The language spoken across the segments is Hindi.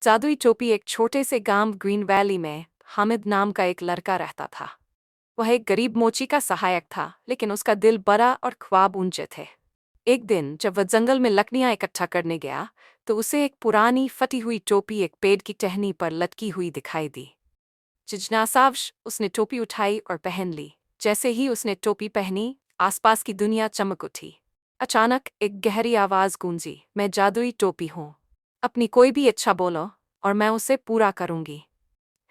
जादुई टोपी। एक छोटे से गांव ग्रीन वैली में हामिद नाम का एक लड़का रहता था। वह एक गरीब मोची का सहायक था, लेकिन उसका दिल बड़ा और ख्वाब ऊंचे थे। एक दिन जब वह जंगल में लकड़ियां इकट्ठा करने गया, तो उसे एक पुरानी फटी हुई टोपी एक पेड़ की टहनी पर लटकी हुई दिखाई दी। जिज्ञासावश उसने टोपी उठाई और पहन ली। जैसे ही उसने टोपी पहनी, आसपास की दुनिया चमक उठी। अचानक एक गहरी आवाज गूंजी, मैं जादुई टोपी हूँ। अपनी कोई भी इच्छा बोलो और मैं उसे पूरा करूंगी।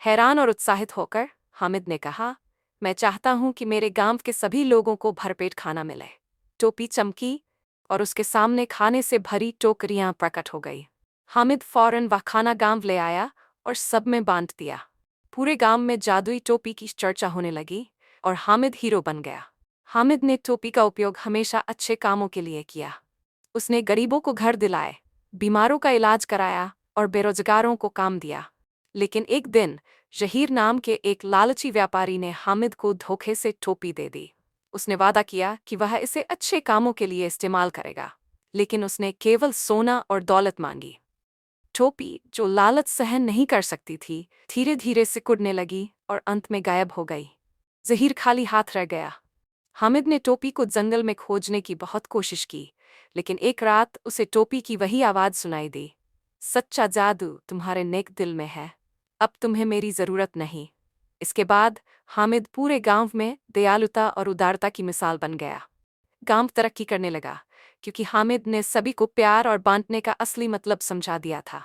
हैरान और उत्साहित होकर हामिद ने कहा, मैं चाहता हूं कि मेरे गांव के सभी लोगों को भरपेट खाना मिले। टोपी चमकी और उसके सामने खाने से भरी टोकरियां प्रकट हो गई। हामिद फौरन वह खाना गांव ले आया और सब में बांट दिया। पूरे गांव में जादुई टोपी की चर्चा होने लगी और हामिद हीरो बन गया। हामिद ने टोपी का उपयोग हमेशा अच्छे कामों के लिए किया। उसने गरीबों को घर दिलाए, बीमारों का इलाज कराया और बेरोजगारों को काम दिया। लेकिन एक दिन जहीर नाम के एक लालची व्यापारी ने हामिद को धोखे से टोपी दे दी। उसने वादा किया कि वह इसे अच्छे कामों के लिए इस्तेमाल करेगा, लेकिन उसने केवल सोना और दौलत मांगी। टोपी, जो लालच सहन नहीं कर सकती थी, धीरे धीरे सिकुड़ने लगी और अंत में गायब हो गई। जहीर खाली हाथ रह गया। हामिद ने टोपी को जंगल में खोजने की बहुत कोशिश की, लेकिन एक रात उसे टोपी की वही आवाज सुनाई दी, सच्चा जादू तुम्हारे नेक दिल में है, अब तुम्हें मेरी जरूरत नहीं। इसके बाद हामिद पूरे गांव में दयालुता और उदारता की मिसाल बन गया। गांव तरक्की करने लगा, क्योंकि हामिद ने सभी को प्यार और बांटने का असली मतलब समझा दिया था।